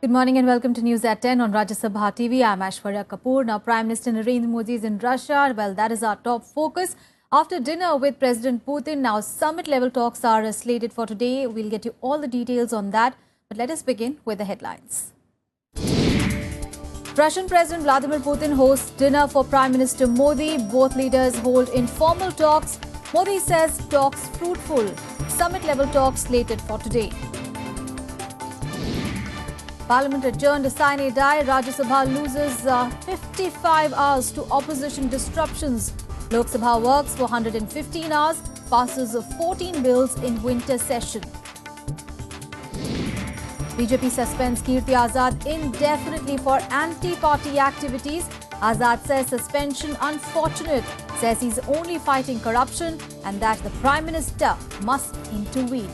Good morning and welcome to News at 10 on Rajya Sabha TV. I'm Aishwarya Kapoor. Now, Prime Minister Narendra Modi is in Russia. Well, that is our top focus. After dinner with President Putin, now summit-level talks are slated for today. We'll get you all the details on that. But let us begin with the headlines. Russian President Vladimir Putin hosts dinner for Prime Minister Modi. Both leaders hold informal talks. Modi says talks fruitful. Summit-level talks slated for today. Parliament adjourned sine die. Rajya Sabha loses 55 hours to opposition disruptions. Lok Sabha works for 115 hours, passes 14 bills in winter session. BJP suspends Kirti Azad indefinitely for anti-party activities. Azad says suspension unfortunate, says he's only fighting corruption and that the Prime Minister must intervene.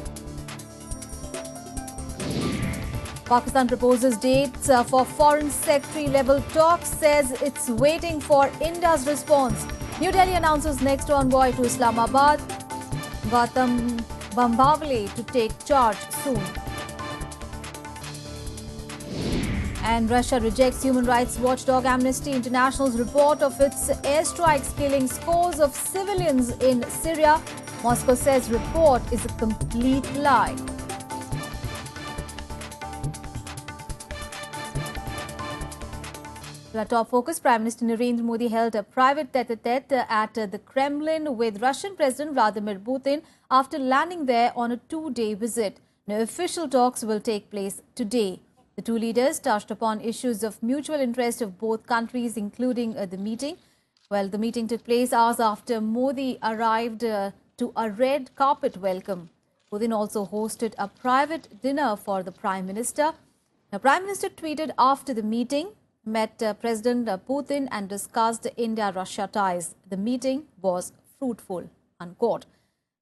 Pakistan proposes dates for foreign secretary level talks, says it's waiting for India's response. New Delhi announces next envoy to Islamabad, Gautam Bambawale, to take charge soon. And Russia rejects Human Rights Watchdog Amnesty International's report of its airstrikes killing scores of civilians in Syria. Moscow says report is a complete lie. Our top focus, Prime Minister Narendra Modi held a private tete-a-tete at the Kremlin with Russian President Vladimir Putin after landing there on a two-day visit. No official talks will take place today. The two leaders touched upon issues of mutual interest of both countries, including the meeting. Well, the meeting took place hours after Modi arrived to a red carpet welcome. Putin also hosted a private dinner for the Prime Minister. The Prime Minister tweeted after the meeting, met President Putin and discussed India-Russia ties. The meeting was fruitful, unquote.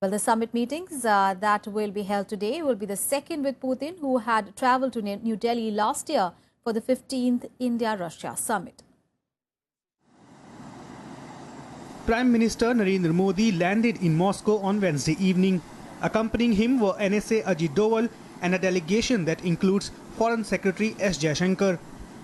Well, the summit meetings that will be held today will be the second with Putin, who had travelled to New Delhi last year for the 15th India-Russia summit. Prime Minister Narendra Modi landed in Moscow on Wednesday evening. Accompanying him were NSA Ajit Doval and a delegation that includes Foreign Secretary S. Jaishankar.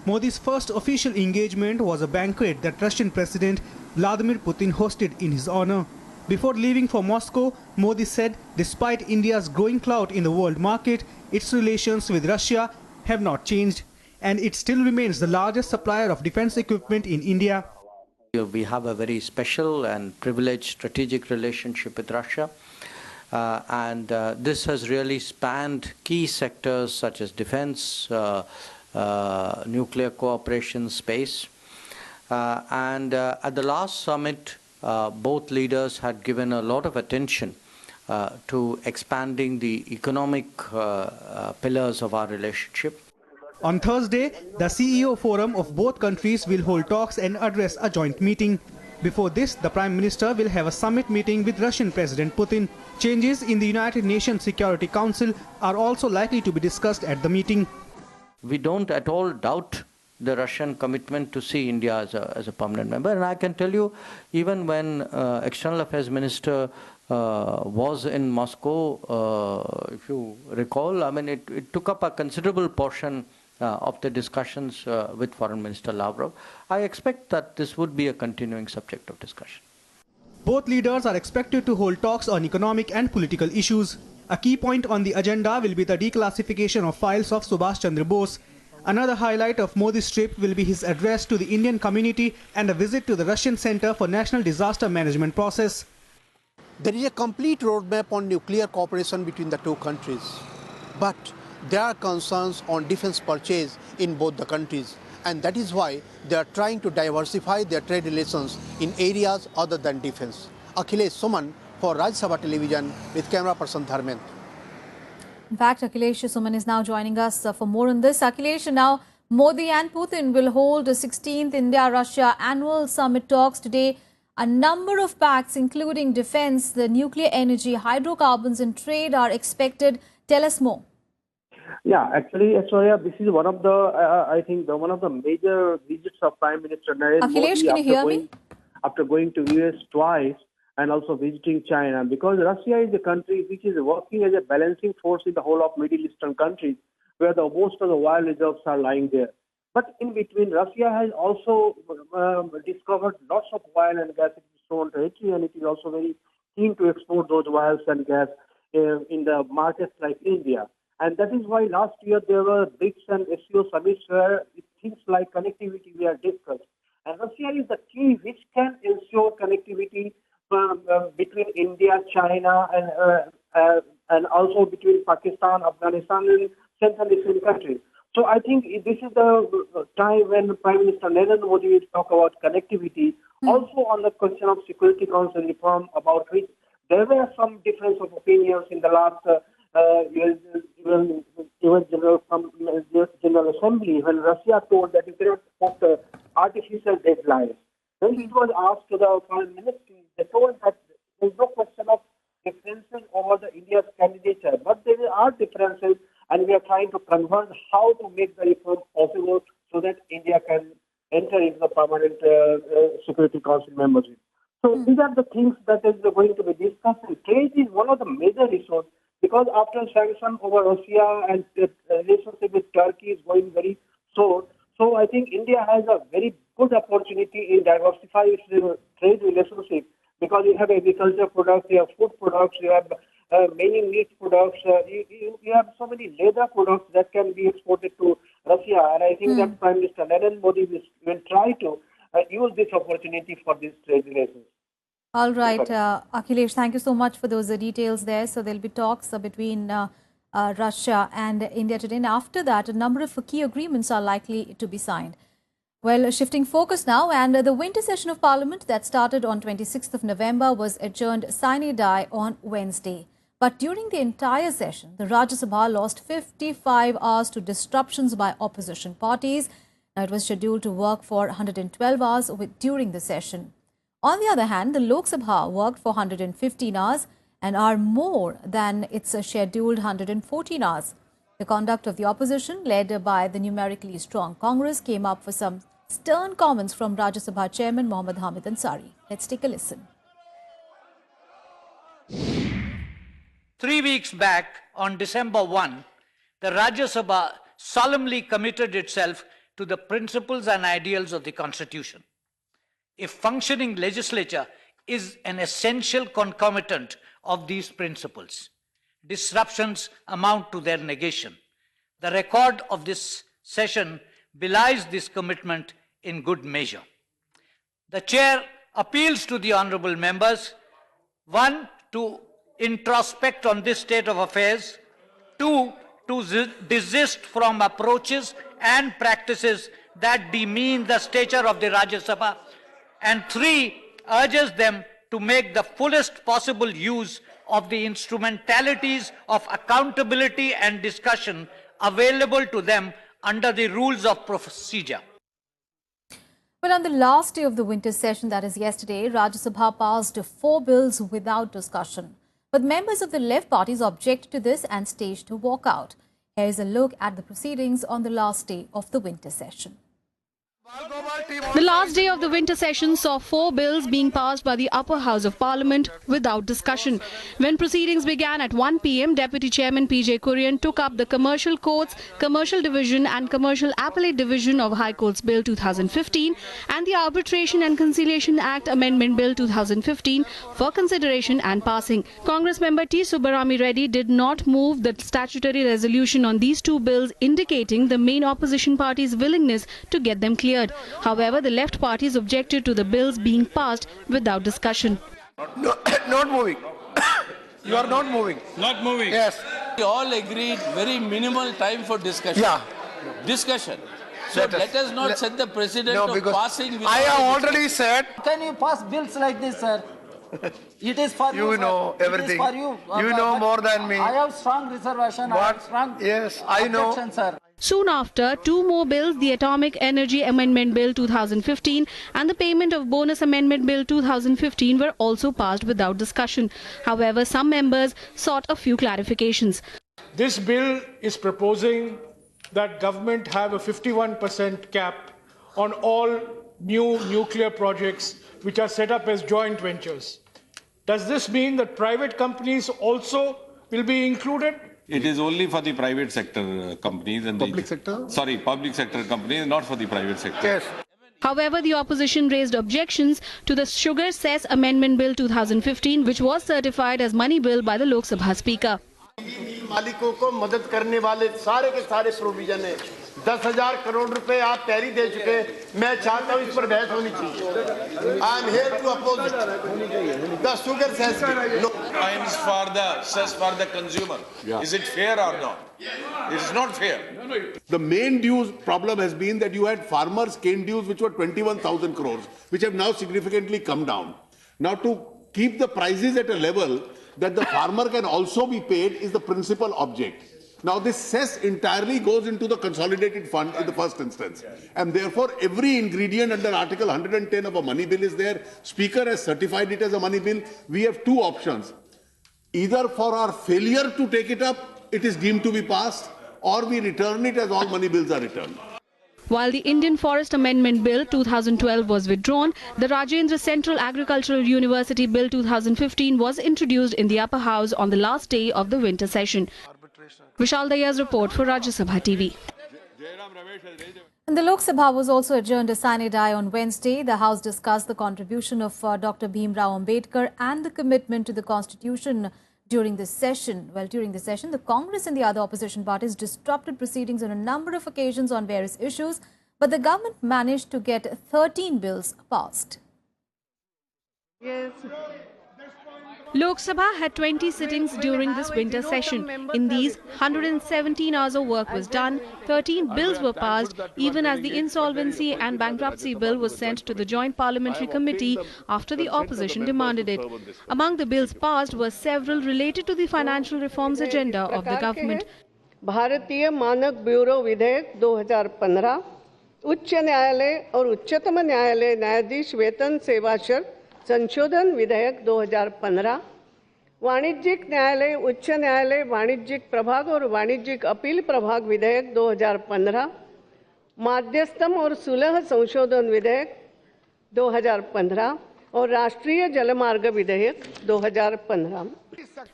Modi's first official engagement was a banquet that Russian President Vladimir Putin hosted in his honor. Before leaving for Moscow, Modi said despite India's growing clout in the world market, its relations with Russia have not changed, and it still remains the largest supplier of defense equipment in India. We have a very special and privileged strategic relationship with Russia. This has really spanned key sectors such as defense, nuclear cooperation, space. At the last summit, both leaders had given a lot of attention to expanding the economic pillars of our relationship. On Thursday, the CEO forum of both countries will hold talks and address a joint meeting. Before this, the Prime Minister will have a summit meeting with Russian President Putin. Changes in the United Nations Security Council are also likely to be discussed at the meeting. We don't at all doubt the Russian commitment to see India as a permanent member. And I can tell you, even when External Affairs Minister was in Moscow, if you recall, I mean, it took up a considerable portion of the discussions with Foreign Minister Lavrov. I expect that this would be a continuing subject of discussion. Both leaders are expected to hold talks on economic and political issues. A key point on the agenda will be the declassification of files of Subhash Chandra Bose. Another highlight of Modi's trip will be his address to the Indian community and a visit to the Russian Center for National Disaster Management Process. There is a complete roadmap on nuclear cooperation between the two countries. But there are concerns on defense purchase in both the countries. And that is why they are trying to diversify their trade relations in areas other than defense. Akhilesh Suman for Rajya Sabha Television with camera person Dharmendra. In fact, Akhilesh Suman is now joining us for more on this. Akhilesh, now Modi and Putin will hold the 16th India-Russia annual summit talks today. A number of pacts, including defense, the nuclear energy, hydrocarbons and trade are expected. Tell us more. Yeah, actually, Aishwarya, this is one of the, I think, one of the major visits of Prime Minister Narendra Modi. Akhilesh, can you hear me? After going to US twice and also visiting China, because Russia is a country which is working as a balancing force in the whole of Middle Eastern countries, where the most of the oil reserves are lying there. But in between, Russia has also discovered lots of oil and gas in its own territory, and it is also very keen to export those oils and gas in the markets like India. And that is why last year there were BRICS and SCO summits where things like connectivity were discussed. And Russia is the key which can ensure connectivity between India, China, and also between Pakistan, Afghanistan, and Central Asian countries. So I think this is the time when Prime Minister Narendra Modi will talk about connectivity. Also on the question of Security Council reform, about which there were some difference of opinions in the last even General Assembly, when Russia told that it cannot put artificial deadlines. When it was asked to the foreign ministry, they told that there is no question of differences over the India's candidature, but there are differences, and we are trying to converge how to make the reform possible so that India can enter into the permanent Security Council membership. So these are the things that is going to be discussed. And trade is one of the major issues, because after sanction over Russia and the relationship with Turkey is going very sore. So I think India has a very good opportunity in diversify its trade relationship, because you have agriculture products, you have food products, you have many meat products, you have so many leather products that can be exported to Russia. And I think that Prime Minister Narendra Modi will try to use this opportunity for these trade relations. All right, Akhilesh, thank you so much for those details there. So there'll be talks between Russia and India today. And after that, a number of key agreements are likely to be signed. Well, shifting focus now, and the winter session of Parliament that started on 26th of November was adjourned sine die on Wednesday. But during the entire session, the Rajya Sabha lost 55 hours to disruptions by opposition parties. Now, it was scheduled to work for 112 hours during the session. On the other hand, the Lok Sabha worked for 115 hours, an hour more than its scheduled 114 hours. The conduct of the opposition, led by the numerically strong Congress, came up for some stern comments from Rajya Sabha Chairman Mohammad Hamid Ansari. Let's take a listen. 3 weeks back, on December 1, the Rajya Sabha solemnly committed itself to the principles and ideals of the Constitution. A functioning legislature is an essential concomitant of these principles. Disruptions amount to their negation. The record of this session belies this commitment in good measure. The Chair appeals to the honourable members, 1, to introspect on this state of affairs, 2, to desist from approaches and practices that demean the stature of the Rajya Sabha, and 3, urges them to make the fullest possible use of the instrumentalities of accountability and discussion available to them under the rules of procedure. Well, on the last day of the winter session, that is yesterday, Rajya Sabha passed 4 bills without discussion. But members of the left parties objected to this and staged a walkout. Here is a look at the proceedings on the last day of the winter session. The last day of the winter session saw 4 bills being passed by the upper house of Parliament without discussion. When proceedings began at 1 p.m, Deputy Chairman P.J. Kurian took up the Commercial Courts, Commercial Division and Commercial Appellate Division of High Courts Bill 2015 and the Arbitration and Conciliation Act Amendment Bill 2015 for consideration and passing. Congress member T. Subbarami Reddy did not move the statutory resolution on these 2 bills, indicating the main opposition party's willingness to get them cleared. However, the left parties objected to the bills being passed without discussion. No, not moving. You are not moving. Not moving. Yes. We all agreed very minimal time for discussion. Yeah. Discussion. So let us not set the precedent of passing. I have already said. Can you pass bills like this, sir? It is for you. You know everything. It is for you. You know more than me. I have strong reservation. I have strong yes, I know. sir. Soon after, 2 more bills, the Atomic Energy Amendment Bill 2015 and the Payment of Bonus Amendment Bill 2015 were also passed without discussion. However, some members sought a few clarifications. This bill is proposing that government have a 51% cap on all new nuclear projects which are set up as joint ventures. Does this mean that private companies also will be included? It is only for the private sector companies and public sector? Sorry, public sector companies, not for the private sector. Yes. However, the opposition raised objections to the Sugar Cess Amendment Bill 2015, which was certified as money bill by the Lok Sabha Speaker. मालिकों को मदद करने वाले सारे के सारे provision है 10,000 करोड़ रुपए आप तैयारी दे चुके मैं चाहता हूं इस पर बहस होनी चाहिए I am here to oppose the sugar cess times for the cess for the consumer. Is it fair or not? It is not fair. The main dues problem has been that you had farmers' cane dues which were 21,000 crores, which have now significantly come down. Now to keep the prices at a level that the farmer can also be paid is the principal object. Now this cess entirely goes into the consolidated fund in the first instance. And therefore every ingredient under Article 110 of a money bill is there. Speaker has certified it as a money bill. We have two options. Either for our failure to take it up, it is deemed to be passed, or we return it as all money bills are returned. While the Indian Forest Amendment Bill 2012 was withdrawn, the Rajendra Central Agricultural University Bill 2015 was introduced in the upper house on the last day of the winter session. Vishal Daya's report for Rajya Sabha TV. And the Lok Sabha was also adjourned sine die on Wednesday. The House discussed the contribution of Dr. Bhimrao Ambedkar and the commitment to the Constitution during this session. Well, during the session, the Congress and the other opposition parties disrupted proceedings on a number of occasions on various issues, but the government managed to get 13 bills passed. Yes. Lok Sabha had 20 sittings during this winter session. In these, 117 hours of work was done, 13 bills were passed, even as the Insolvency and Bankruptcy Bill was sent to the Joint Parliamentary Committee after the opposition demanded it. Among the bills passed were several related to the financial reforms agenda of the government. भारतीय मानक bureau विधेयक 2015, उच्च न्यायालय और उच्चतम न्यायालय न्यायाधीश वेतन सेवा शर्त संशोधन विधेयक 2015, वाणिज्यिक न्यायालय उच्च न्यायालय वाणिज्यिक प्रभाग और वाणिज्यिक अपील प्रभाग विधेयक 2015, माध्यस्थम और सुलह संशोधन विधेयक 2015 और राष्ट्रीय जलमार्ग विधेयक 2015.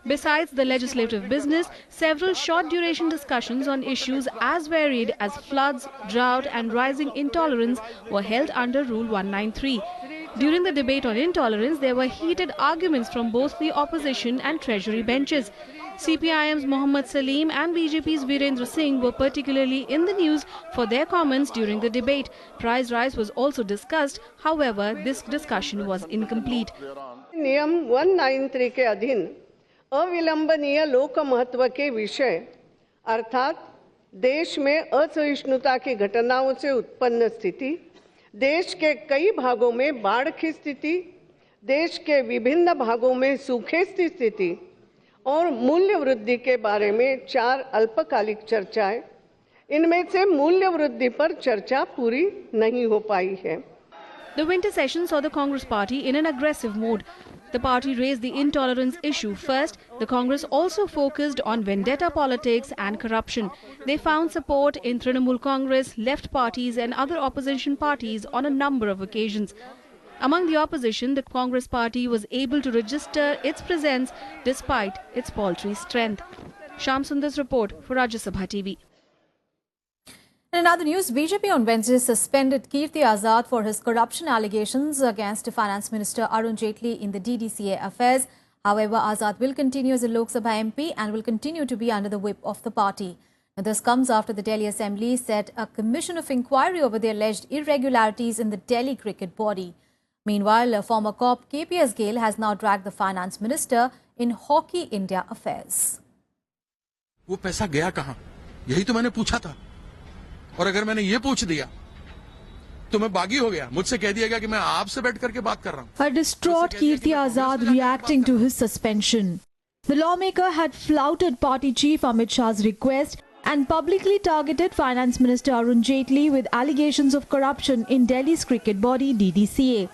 Besides the legislative business, several short-duration discussions on issues as varied as floods, drought and rising intolerance were held under Rule 193. During the debate on intolerance, there were heated arguments from both the opposition and treasury benches. CPIM's Mohammad Salim and BJP's Virendra Singh were particularly in the news for their comments during the debate. Price rise was also discussed. However, this discussion was incomplete. नियम 193 के अधीन अविलंबनीय लोक महत्व के विषय अर्थात देश में असहिष्णुता की घटनाओं से उत्पन्न स्थिति, देश के कई भागों में बाढ़ की स्थिति, देश के विभिन्न भागों में सूखे की स्थिति और मूल्य वृद्धि के बारे में 4 अल्पकालिक चर्चाएं, इनमें से मूल्य वृद्धि पर चर्चा पूरी नहीं हो पाई है. The winter session saw the Congress party in an aggressive mode. The party raised the intolerance issue first. The Congress also focused on vendetta politics and corruption. They found support in Trinamool Congress, left parties and other opposition parties on a number of occasions. Among the opposition, the Congress party was able to register its presence despite its paltry strength. Shyam Sundar's report for Rajya Sabha TV. In other news, BJP on Wednesday suspended Kirti Azad for his corruption allegations against Finance Minister Arun Jaitley in the DDCA affairs. However, Azad will continue as a Lok Sabha MP and will continue to be under the whip of the party. Now, this comes after the Delhi Assembly set a commission of inquiry over the alleged irregularities in the Delhi cricket body. Meanwhile, a former cop KPS Gill has now dragged the Finance Minister in Hockey India affairs. वो पैसा गया कहां? यही तो मैंने पूछा था. और अगर मैंने ये पूछ दिया तो मैं बागी हो गया. मुझसे कह दिया गया कि मैं आपसे बैठ करके बात कर रहा हूं. A distraught Kirti Azad reacting to his suspension. The lawmaker had flouted party chief Amit Shah's request and publicly targeted Finance Minister Arun Jaitley with allegations of corruption in Delhi's cricket body DDCA.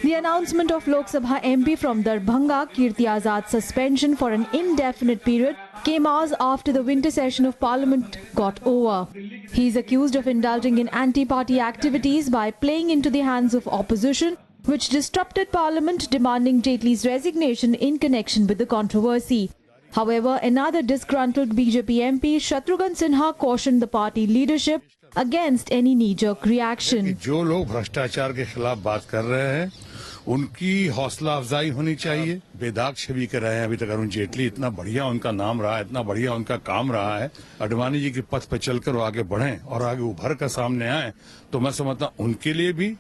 The announcement of Lok Sabha MP from Darbhanga, Kirti Azad's suspension for an indefinite period, came hours after the winter session of Parliament got over. He is accused of indulging in anti-party activities by playing into the hands of opposition, which disrupted Parliament, demanding Jaitley's resignation in connection with the controversy. However, another disgruntled BJP MP, Shatrughan Sinha, cautioned the party leadership against any knee-jerk reaction. जो लोग भ्रष्टाचार के खिलाफ बात कर रहे हैं, उनकी हौसला अफजाई होनी चाहिए। बेदाग छवि कर रहे हैं अभी तक अरुण जेटली, इतना बढ़िया उनका नाम रहा है, इतना बढ़िया उनका काम रहा है। अडवाणी जी के पथ पर चलकर वो आगे बढ़ें और आगे उभर कर सामने आए, तो मैं समझता हूं उनके लिए भी,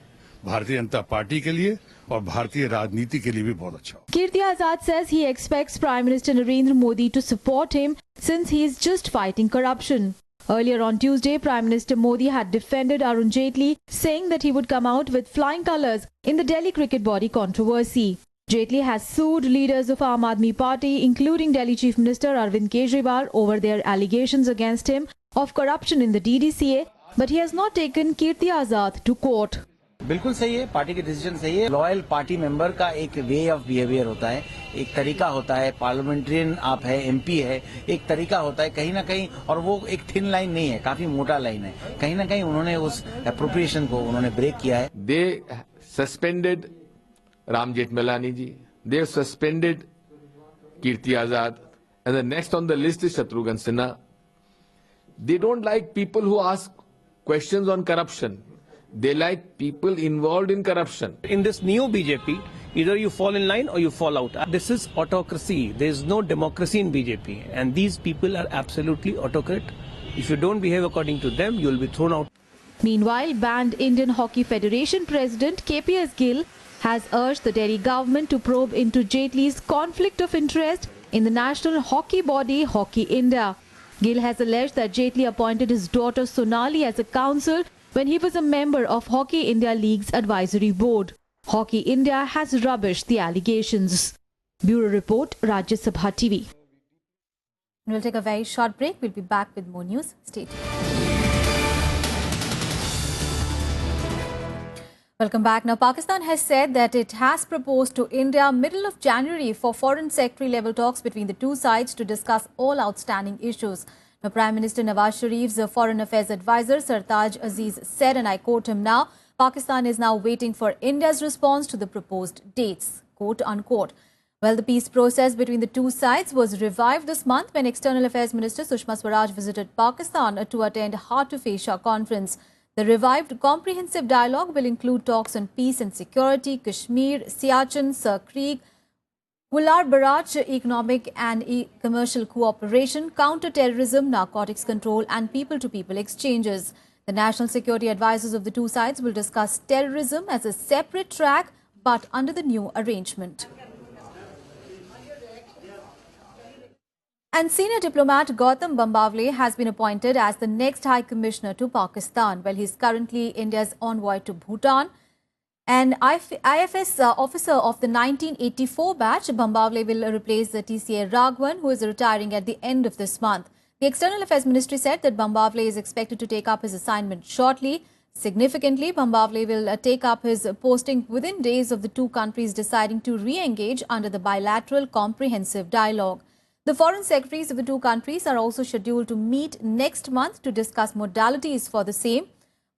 भारतीय जनता पार्टी के लिए और भारतीय राजनीति के लिए भी बहुत अच्छा हो। Kirti Azad says he expects Prime Minister Narendra Modi to support him since he is just fighting corruption. Earlier on Tuesday, Prime Minister Modi had defended Arun Jaitley, saying that he would come out with flying colours in the Delhi cricket body controversy. Jaitley has sued leaders of Aam Aadmi Party, including Delhi Chief Minister Arvind Kejriwal, over their allegations against him of corruption in the DDCA, but he has not taken Kirti Azad to court. बिल्कुल सही है, party के decision सही है। Loyal party member का एक way of behaviour होता है, एक तरीका होता है। पार्लियामेंट्रियन आप है, एमपी है, एक तरीका होता है कहीं ना कहीं, और वो एक थिन लाइन नहीं है, काफी मोटा लाइन है। कहीं ना कहीं उन्होंने उस एप्रोप्रिएशन को उन्होंने ब्रेक किया है। They suspended Ram Jethmalani ji, they suspended Kirti Azad, and the next on the list is Shatrughan Sinha. They don't like people who ask questions on corruption. They like people involved in corruption. In this new BJP, either you fall in line or you fall out. This is autocracy. There is no democracy in BJP. And these people are absolutely autocrat. If you don't behave according to them, you will be thrown out. Meanwhile, banned Indian Hockey Federation President KPS Gill has urged the Delhi government to probe into Jaitley's conflict of interest in the national hockey body Hockey India. Gill has alleged that Jaitley appointed his daughter Sonali as a counsel when he was a member of Hockey India League's advisory board. Hockey India has rubbished the allegations. Bureau Report, Rajya Sabha TV. We'll take a very short break. We'll be back with more news. Stay tuned. Welcome back. Now, Pakistan has said that it has proposed to India middle of January for foreign secretary level talks between the two sides to discuss all outstanding issues. Now, Prime Minister Nawaz Sharif's foreign affairs advisor Sartaj Aziz said, and I quote him now, Pakistan is now waiting for India's response to the proposed dates, quote unquote. Well, the peace process between the two sides was revived this month when External Affairs Minister Sushma Swaraj visited Pakistan to attend Heart-to-Face Conference. The revived comprehensive dialogue will include talks on peace and security, Kashmir, Siachen, Sir Creek, Kular Barrage, economic and commercial cooperation, counter-terrorism, narcotics control and people-to-people exchanges. The national security advisors of the two sides will discuss terrorism as a separate track but under the new arrangement. And senior diplomat Gautam Bambawale has been appointed as the next High Commissioner to Pakistan. Well, he's currently India's envoy to Bhutan. An IFS officer of the 1984 batch, Bambawale will replace the TCA Raghavan, who is retiring at the end of this month. The External Affairs Ministry said that Bambawale is expected to take up his assignment shortly. Significantly, Bambawale will take up his posting within days of the two countries deciding to re-engage under the bilateral comprehensive dialogue. The foreign secretaries of the two countries are also scheduled to meet next month to discuss modalities for the same.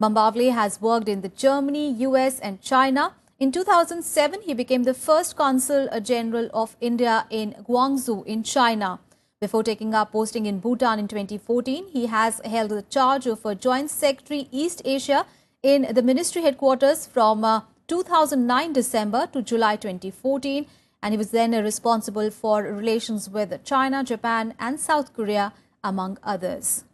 Bambawale has worked in the Germany, US and China. In 2007, he became the first Consul General of India in Guangzhou in China. Before taking up posting in Bhutan in 2014, he has held the charge of a Joint Secretary East Asia in the ministry headquarters from 2009 December to July 2014. And he was then responsible for relations with China, Japan and South Korea, among others.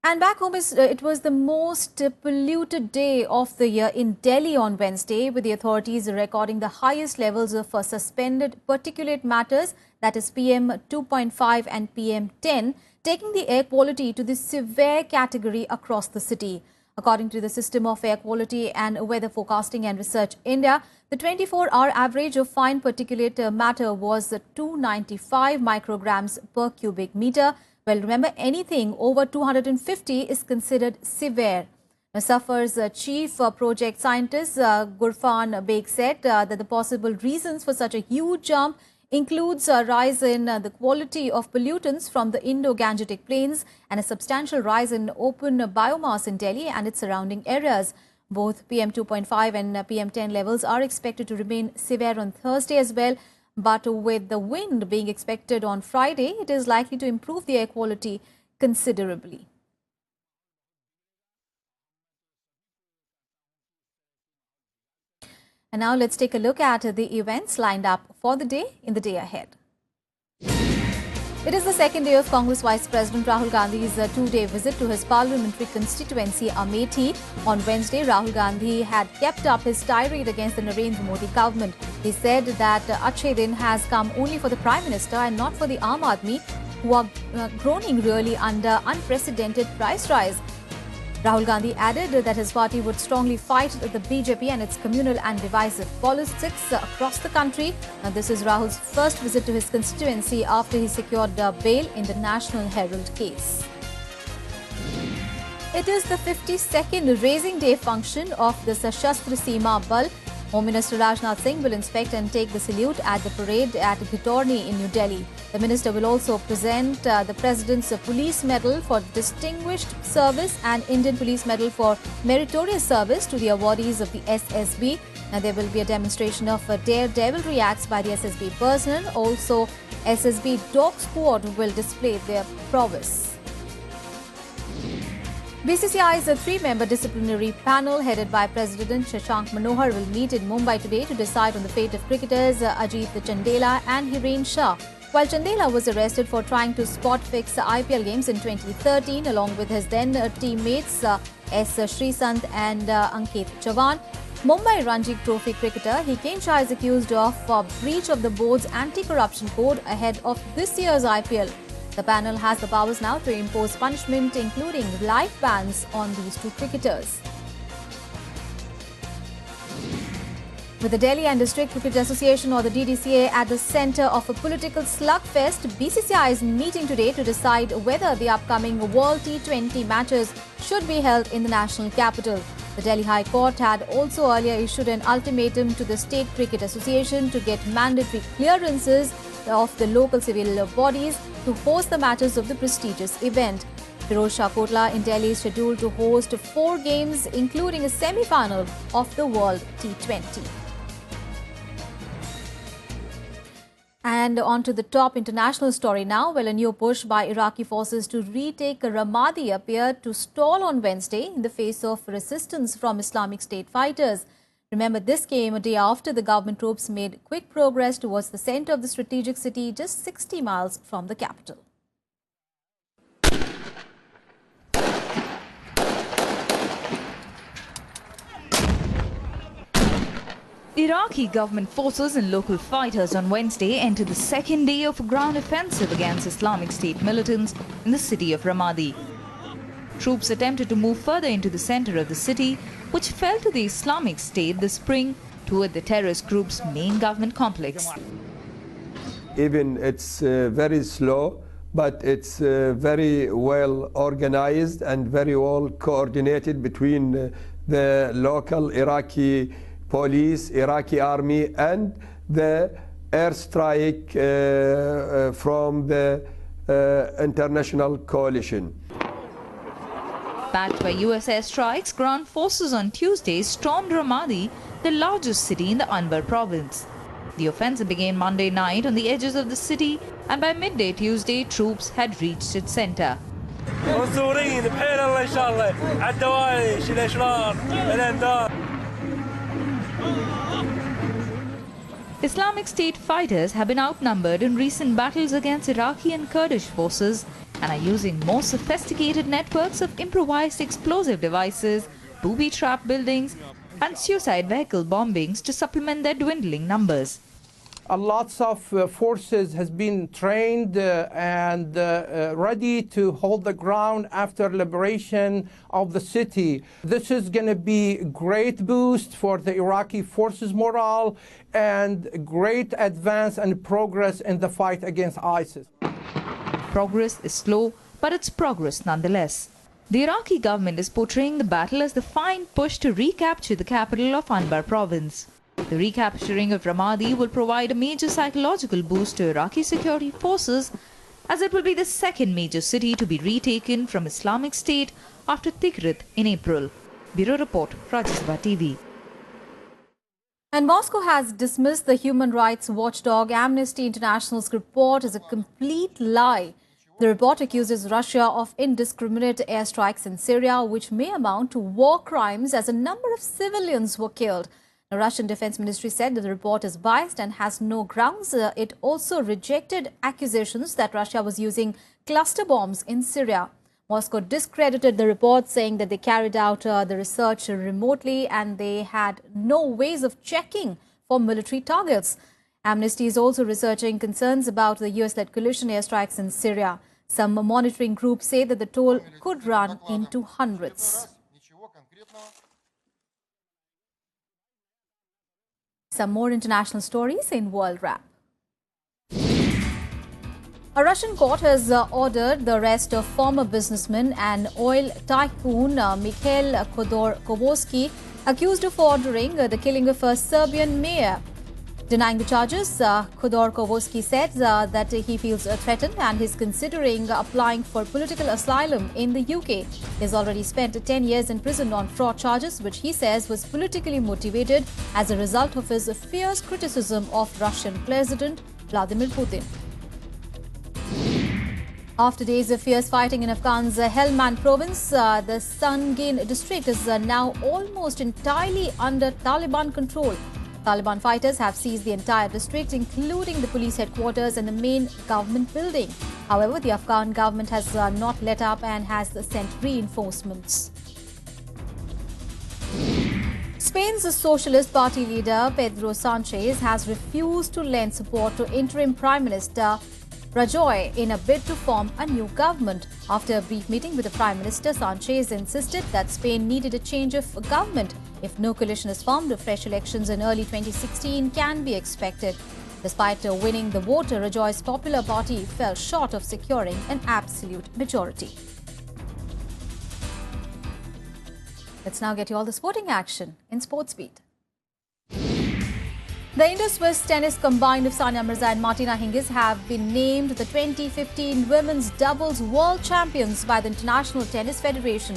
And back home, it was the most polluted day of the year in Delhi on Wednesday, with the authorities recording the highest levels of suspended particulate matters, that is PM 2.5 and PM 10, taking the air quality to the severe category across the city. According to the System of Air Quality and Weather Forecasting and Research India, the 24-hour average of fine particulate matter was 295 micrograms per cubic meter. Well, remember, anything over 250 is considered severe. Now, SAFA's chief project scientist Gurfan Beg said that the possible reasons for such a huge jump includes a rise in the quality of pollutants from the Indo-Gangetic plains and a substantial rise in open biomass in Delhi and its surrounding areas. Both PM 2.5 and PM 10 levels are expected to remain severe on Thursday as well. But with the wind being expected on Friday, it is likely to improve the air quality considerably. And now let's take a look at the events lined up for the day in the day ahead. It is the second day of Congress Vice President Rahul Gandhi's two-day visit to his parliamentary constituency Amethi. On Wednesday, Rahul Gandhi had kept up his tirade against the Narendra Modi government. He said that Achhe Din has come only for the Prime Minister and not for the Aam Aadmi, who are groaning really under unprecedented price rise. Rahul Gandhi added that his party would strongly fight the BJP and its communal and divisive politics across the country. Now, this is Rahul's first visit to his constituency after he secured bail in the National Herald case. It is the 52nd Raising Day function of the Sashastra Seema Bal. Home Minister Rajnath Singh will inspect and take the salute at the parade at Ghitorni in New Delhi. The minister will also present the President's Police Medal for Distinguished Service and Indian Police Medal for Meritorious Service to the awardees of the SSB. Now, there will be a demonstration of daredevilry acts by the SSB personnel. Also, SSB Dog Squad will display their prowess. BCCI's three-member disciplinary panel headed by President Shashank Manohar will meet in Mumbai today to decide on the fate of cricketers Ajit Chandela and Hiren Shah. While Chandela was arrested for trying to spot-fix IPL games in 2013 along with his then teammates S. Srisant and Ankit Chavan, Mumbai Ranji Trophy cricketer Hiren Shah is accused of breach of the board's anti-corruption code ahead of this year's IPL. The panel has the powers now to impose punishment, including life bans on these two cricketers. With the Delhi and District Cricket Association or the DDCA at the centre of a political slugfest, BCCI is meeting today to decide whether the upcoming World T20 matches should be held in the national capital. The Delhi High Court had also earlier issued an ultimatum to the State Cricket Association to get mandatory clearances of the local civil bodies to host the matches of the prestigious event. Firoz Shah Kotla in Delhi is scheduled to host 4 games, including a semi-final of the World T20. And on to the top international story now. Well, a new push by Iraqi forces to retake Ramadi appeared to stall on Wednesday in the face of resistance from Islamic State fighters. Remember, this came a day after the government troops made quick progress towards the center of the strategic city, just 60 miles from the capital. Iraqi government forces and local fighters on Wednesday entered the second day of a ground offensive against Islamic State militants in the city of Ramadi. Troops attempted to move further into the center of the city, which fell to the Islamic State this spring toward the terrorist group's main government complex. Even it's very slow, but it's very well organized and very well coordinated between the local Iraqi police, Iraqi army, and the airstrike from the international coalition. Backed by US airstrikes, ground forces on Tuesday stormed Ramadi, the largest city in the Anbar province. The offensive began Monday night on the edges of the city, and by midday Tuesday, troops had reached its center. Islamic State fighters have been outnumbered in recent battles against Iraqi and Kurdish forces and are using more sophisticated networks of improvised explosive devices, booby-trap buildings and suicide vehicle bombings to supplement their dwindling numbers. Lots of forces has been trained and ready to hold the ground after liberation of the city. This is going to be a great boost for the Iraqi forces' morale and great advance and progress in the fight against ISIS. Progress is slow, but it's progress nonetheless. The Iraqi government is portraying the battle as the fine push to recapture the capital of Anbar province. The recapturing of Ramadi will provide a major psychological boost to Iraqi security forces, as it will be the second major city to be retaken from Islamic State after Tikrit in April. Bureau Report, Rajya Sabha TV. And Moscow has dismissed the human rights watchdog Amnesty International's report as a complete lie. The report accuses Russia of indiscriminate airstrikes in Syria, which may amount to war crimes as a number of civilians were killed. The Russian Defense Ministry said that the report is biased and has no grounds. It also rejected accusations that Russia was using cluster bombs in Syria. Moscow discredited the report, saying that they carried out the research remotely and they had no ways of checking for military targets. Amnesty is also researching concerns about the US-led coalition airstrikes in Syria. Some monitoring groups say that the toll could run into hundreds. Some more international stories in World Wrap. A Russian court has ordered the arrest of former businessman and oil tycoon Mikhail Khodorkovsky, accused of ordering the killing of a Serbian mayor. Denying the charges, Khodorkovsky said that he feels threatened and is considering applying for political asylum in the UK. He has already spent 10 years in prison on fraud charges, which he says was politically motivated as a result of his fierce criticism of Russian President Vladimir Putin. After days of fierce fighting in Afghan's Helmand province, the Sangin district is now almost entirely under Taliban control. Taliban fighters have seized the entire district, including the police headquarters and the main government building. However, the Afghan government has not let up and has sent reinforcements. Spain's Socialist Party leader Pedro Sanchez has refused to lend support to interim Prime Minister Rajya in a bid to form a new government. After a brief meeting with the Prime Minister, Sanchez insisted that Spain needed a change of government. If no coalition is formed, fresh elections in early 2016 can be expected. Despite winning the vote, Rajya's Popular Party fell short of securing an absolute majority. Let's now get you all the sporting action in Sports Beat. The Indo-Swiss tennis combined of Sania Mirza and Martina Hingis have been named the 2015 Women's Doubles World Champions by the International Tennis Federation.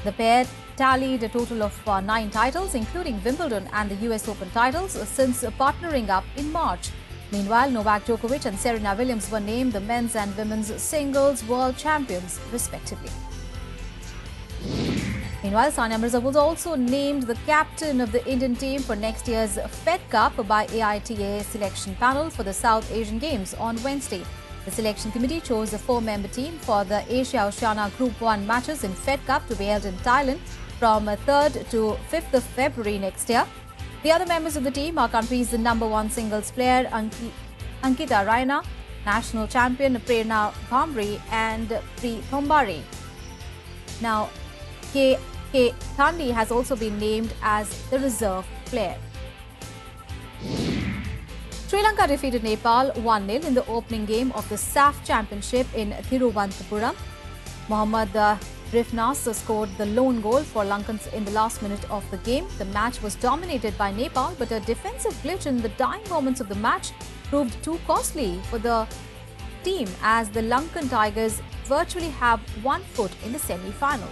The pair tallied a total of 9 titles, including Wimbledon and the US Open titles, since partnering up in March. Meanwhile, Novak Djokovic and Serena Williams were named the men's and women's singles world champions, respectively. Meanwhile, Sania Mirza was also named the captain of the Indian team for next year's Fed Cup by AITA selection panel for the South Asian Games on Wednesday. The selection committee chose a 4-member team for the Asia-Oceania Group 1 matches in Fed Cup to be held in Thailand from 3rd to 5th of February next year. The other members of the team are country's #1 singles player Ankita Raina, national champion Prerna Bhamri and Pri Thombari. Now, K. Thandi has also been named as the reserve player. Sri Lanka defeated Nepal 1-0 in the opening game of the SAF Championship in Thiruvananthapuram. Mohammad Rifnas scored the lone goal for Lankans in the last minute of the game. The match was dominated by Nepal, but a defensive glitch in the dying moments of the match proved too costly for the team, as the Lankan Tigers virtually have one foot in the semi-final.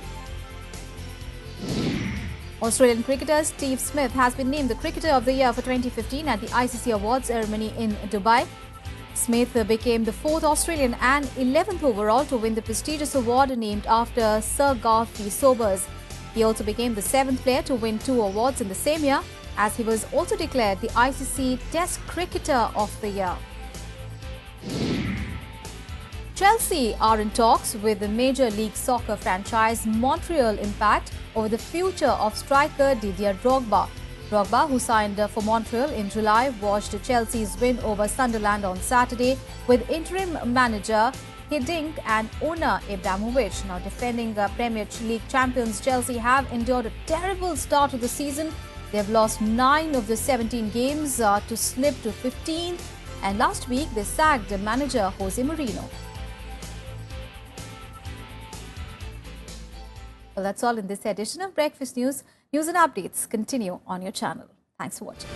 Australian cricketer Steve Smith has been named the Cricketer of the Year for 2015 at the ICC Awards ceremony in Dubai. Smith became the 4th Australian and 11th overall to win the prestigious award named after Sir Garth Sobers. He also became the 7th player to win 2 awards in the same year, as he was also declared the ICC Test Cricketer of the Year. Chelsea are in talks with the Major League Soccer franchise Montreal Impact over the future of striker Didier Drogba. Drogba, who signed for Montreal in July, watched Chelsea's win over Sunderland on Saturday with interim manager Hiddink and owner Ibrahimovic. Now, defending Premier League champions Chelsea have endured a terrible start to the season. They have lost 9 of the 17 games to slip to 15th, and last week they sacked manager Jose Mourinho. Well, that's all in this edition of Breakfast News. News and updates continue on your channel. Thanks for watching.